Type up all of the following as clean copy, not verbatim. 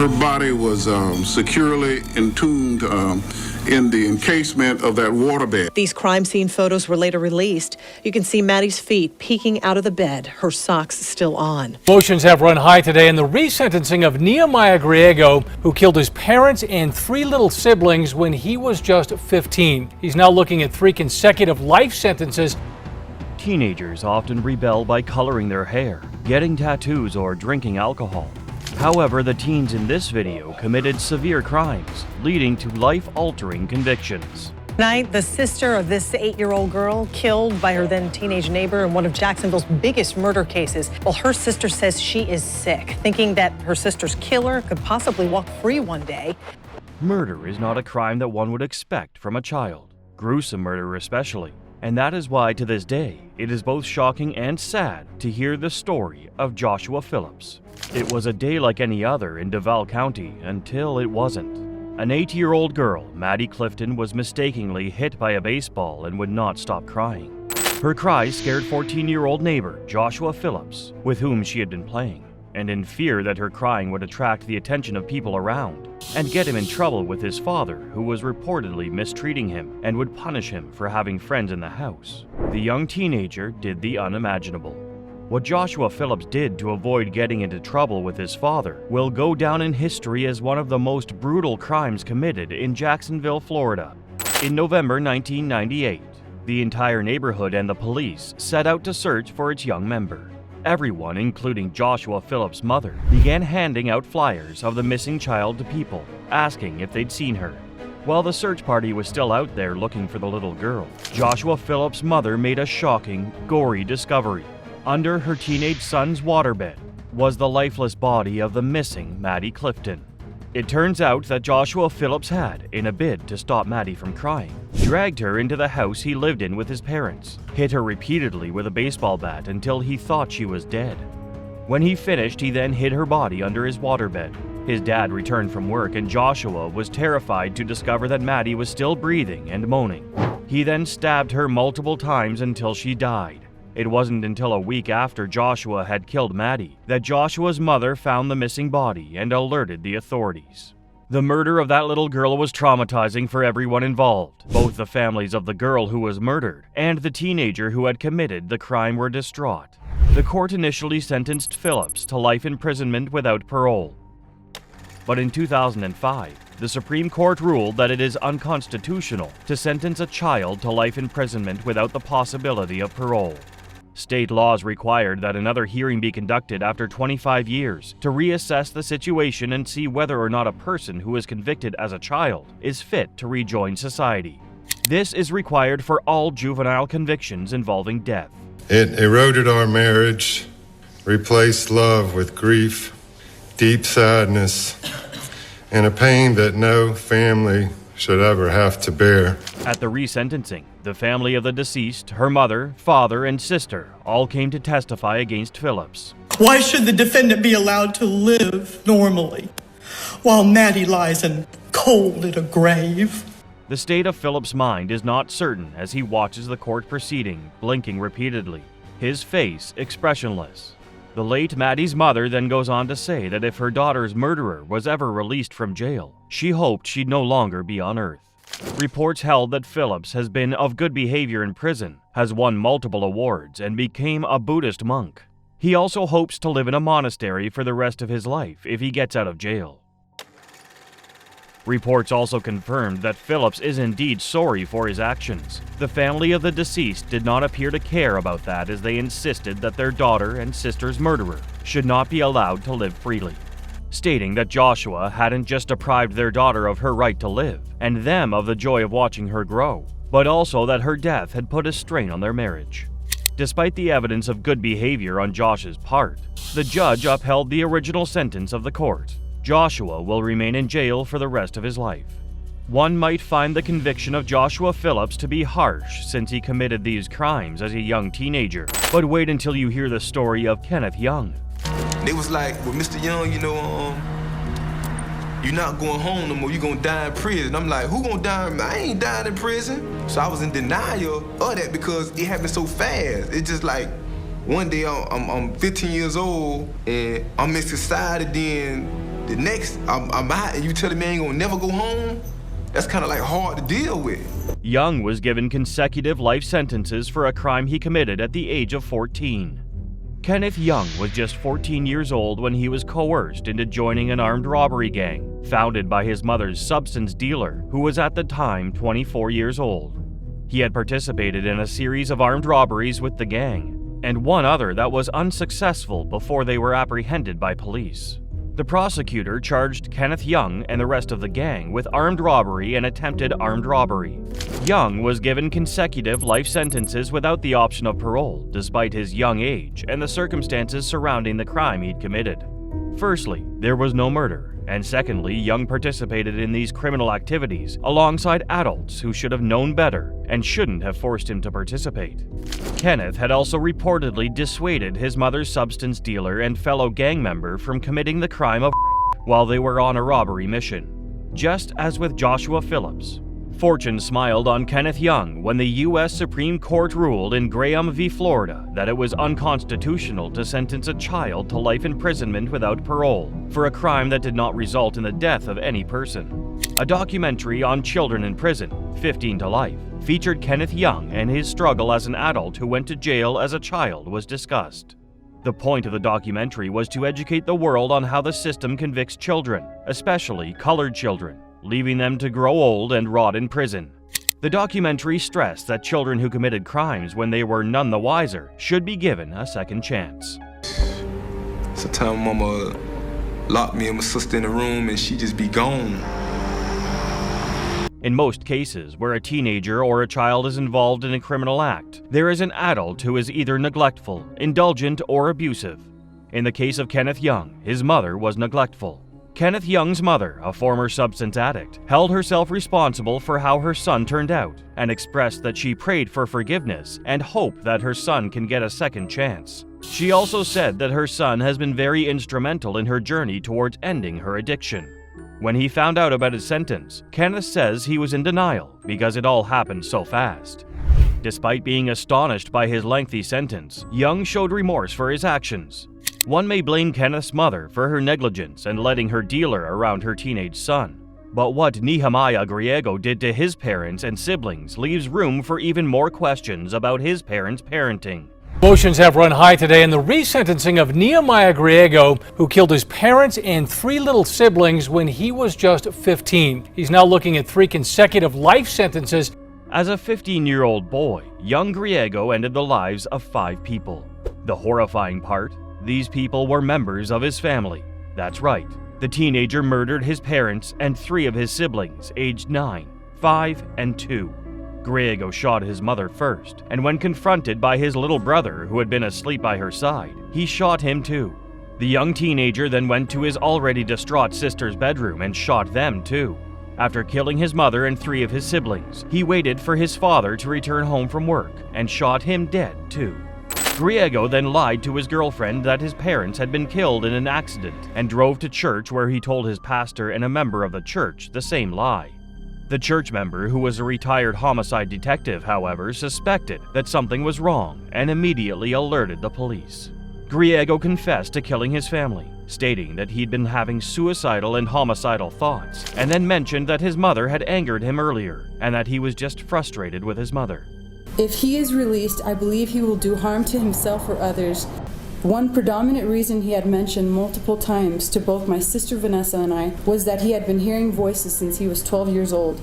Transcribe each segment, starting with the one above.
Her body was securely entombed in the encasement of that waterbed. These crime scene photos were later released. You can see Maddie's feet peeking out of the bed, her socks still on. Emotions have run high today in the resentencing of Nehemiah Griego, who killed his parents and 3 little siblings when he was just 15. He's now looking at 3 consecutive life sentences. Teenagers often rebel by coloring their hair, getting tattoos, or drinking alcohol. However, the teens in this video committed severe crimes, leading to life-altering convictions. Tonight, the sister of this 8-year-old girl killed by her then teenage neighbor in one of Jacksonville's biggest murder cases. Well, her sister says she is sick, thinking that her sister's killer could possibly walk free one day. Murder is not a crime that one would expect from a child, gruesome murder especially. And that is why, to this day, it is both shocking and sad to hear the story of Joshua Phillips. It was a day like any other in Duval County until it wasn't. An 8-year-old girl, Maddie Clifton, was mistakenly hit by a baseball and would not stop crying. Her cries scared 14-year-old neighbor Joshua Phillips, with whom she had been playing, and in fear that her crying would attract the attention of people around and get him in trouble with his father, who was reportedly mistreating him and would punish him for having friends in the house. The young teenager did the unimaginable. What Joshua Phillips did to avoid getting into trouble with his father will go down in history as one of the most brutal crimes committed in Jacksonville, Florida. In November 1998, the entire neighborhood and the police set out to search for its young member. Everyone, including Joshua Phillips' mother, began handing out flyers of the missing child to people, asking if they'd seen her. While the search party was still out there looking for the little girl, Joshua Phillips' mother made a shocking, gory discovery. Under her teenage son's waterbed was the lifeless body of the missing Maddie Clifton. It turns out that Joshua Phillips had, in a bid to stop Maddie from crying, dragged her into the house he lived in with his parents, hit her repeatedly with a baseball bat until he thought she was dead. When he finished, he then hid her body under his waterbed. His dad returned from work and Joshua was terrified to discover that Maddie was still breathing and moaning. He then stabbed her multiple times until she died. It wasn't until a week after Joshua had killed Maddie that Joshua's mother found the missing body and alerted the authorities. The murder of that little girl was traumatizing for everyone involved. Both the families of the girl who was murdered and the teenager who had committed the crime were distraught. The court initially sentenced Phillips to life imprisonment without parole. But in 2005, the Supreme Court ruled that it is unconstitutional to sentence a child to life imprisonment without the possibility of parole. State laws required that another hearing be conducted after 25 years to reassess the situation and see whether or not a person who is convicted as a child is fit to rejoin society. This is required for all juvenile convictions involving death. It eroded our marriage, replaced love with grief, deep sadness, and a pain that no family should ever have to bear. At the resentencing, the family of the deceased, her mother, father, and sister all came to testify against Phillips. Why should the defendant be allowed to live normally while Maddie lies cold in a grave? The state of Phillips' mind is not certain as he watches the court proceeding, blinking repeatedly, his face expressionless. The late Maddie's mother then goes on to say that if her daughter's murderer was ever released from jail, she hoped she'd no longer be on earth. Reports held that Phillips has been of good behavior in prison, has won multiple awards, and became a Buddhist monk. He also hopes to live in a monastery for the rest of his life if he gets out of jail. Reports also confirmed that Phillips is indeed sorry for his actions. The family of the deceased did not appear to care about that as they insisted that their daughter and sister's murderer should not be allowed to live freely, stating that Joshua hadn't just deprived their daughter of her right to live and them of the joy of watching her grow, but also that her death had put a strain on their marriage. Despite the evidence of good behavior on Josh's part, the judge upheld the original sentence of the court. Joshua will remain in jail for the rest of his life. One might find the conviction of Joshua Phillips to be harsh since he committed these crimes as a young teenager, but wait until you hear the story of Kenneth Young. They was like, well, Mr. Young, you're not going home no more, you're gonna die in prison. I'm like, who gonna die? I ain't dying in prison. So I was in denial of that because it happened so fast. It's just like, one day I'm 15 years old and I'm in society, then the next, I'm out and you telling me I ain't gonna never go home? That's kind of like hard to deal with. Young was given consecutive life sentences for a crime he committed at the age of 14. Kenneth Young was just 14 years old when he was coerced into joining an armed robbery gang, founded by his mother's substance dealer, who was at the time 24 years old. He had participated in a series of armed robberies with the gang, and one other that was unsuccessful before they were apprehended by police. The prosecutor charged Kenneth Young and the rest of the gang with armed robbery and attempted armed robbery. Young was given consecutive life sentences without the option of parole, despite his young age and the circumstances surrounding the crime he'd committed. Firstly, there was no murder, and secondly, Young participated in these criminal activities alongside adults who should have known better and shouldn't have forced him to participate. Kenneth had also reportedly dissuaded his mother's substance dealer and fellow gang member from committing the crime of while they were on a robbery mission. Just as with Joshua Phillips, fortune smiled on Kenneth Young when the U.S. Supreme Court ruled in Graham v. Florida that it was unconstitutional to sentence a child to life imprisonment without parole for a crime that did not result in the death of any person. A documentary on children in prison, 15 to Life, featured Kenneth Young and his struggle as an adult who went to jail as a child was discussed. The point of the documentary was to educate the world on how the system convicts children, especially colored children, leaving them to grow old and rot in prison. The documentary stressed that children who committed crimes when they were none the wiser should be given a second chance. Sometimes mama lock me and my sister in a room and she just be gone. In most cases where a teenager or a child is involved in a criminal act, there is an adult who is either neglectful, indulgent, or abusive. In the case of Kenneth Young, his mother was neglectful. Kenneth Young's mother, a former substance addict, held herself responsible for how her son turned out and expressed that she prayed for forgiveness and hoped that her son can get a second chance. She also said that her son has been very instrumental in her journey towards ending her addiction. When he found out about his sentence, Kenneth says he was in denial because it all happened so fast. Despite being astonished by his lengthy sentence, Young showed remorse for his actions. One may blame Kenneth's mother for her negligence and letting her dealer around her teenage son. But what Nehemiah Griego did to his parents and siblings leaves room for even more questions about his parents' parenting. Emotions have run high today in the resentencing of Nehemiah Griego, who killed his parents and 3 little siblings when he was just 15. He's now looking at 3 consecutive life sentences. As a 15-year-old boy, young Griego ended the lives of 5 people. The horrifying part? These people were members of his family. That's right. The teenager murdered his parents and 3 of his siblings, aged 9, 5, and 2. Griego shot his mother first, and when confronted by his little brother, who had been asleep by her side, he shot him too. The young teenager then went to his already distraught sister's bedroom and shot them too. After killing his mother and 3 of his siblings, he waited for his father to return home from work and shot him dead too. Griego then lied to his girlfriend that his parents had been killed in an accident and drove to church, where he told his pastor and a member of the church the same lie. The church member, who was a retired homicide detective, however, suspected that something was wrong and immediately alerted the police. Griego confessed to killing his family, stating that he'd been having suicidal and homicidal thoughts, and then mentioned that his mother had angered him earlier and that he was just frustrated with his mother. If he is released, I believe he will do harm to himself or others. One predominant reason he had mentioned multiple times to both my sister Vanessa and I was that he had been hearing voices since he was 12 years old,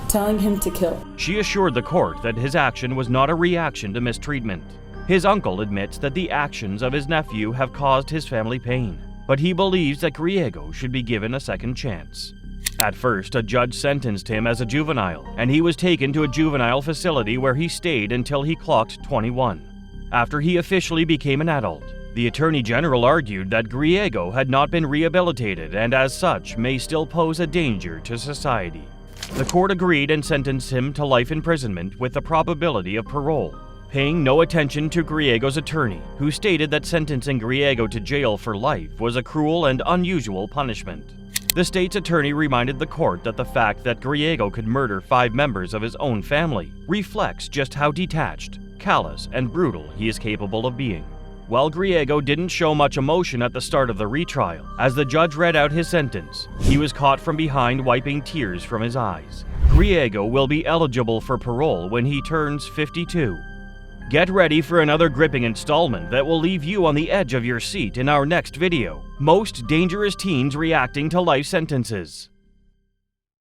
telling him to kill. She assured the court that his action was not a reaction to mistreatment. His uncle admits that the actions of his nephew have caused his family pain, but he believes that Griego should be given a second chance. At first, a judge sentenced him as a juvenile, and he was taken to a juvenile facility where he stayed until he clocked 21. After he officially became an adult, the Attorney General argued that Griego had not been rehabilitated and as such may still pose a danger to society. The court agreed and sentenced him to life imprisonment with the probability of parole, paying no attention to Griego's attorney, who stated that sentencing Griego to jail for life was a cruel and unusual punishment. The state's attorney reminded the court that the fact that Griego could murder 5 members of his own family reflects just how detached, callous, and brutal he is capable of being. While Griego didn't show much emotion at the start of the retrial, as the judge read out his sentence, he was caught from behind wiping tears from his eyes. Griego will be eligible for parole when he turns 52. Get ready for another gripping installment that will leave you on the edge of your seat in our next video: Most Dangerous Teens Reacting to Life Sentences.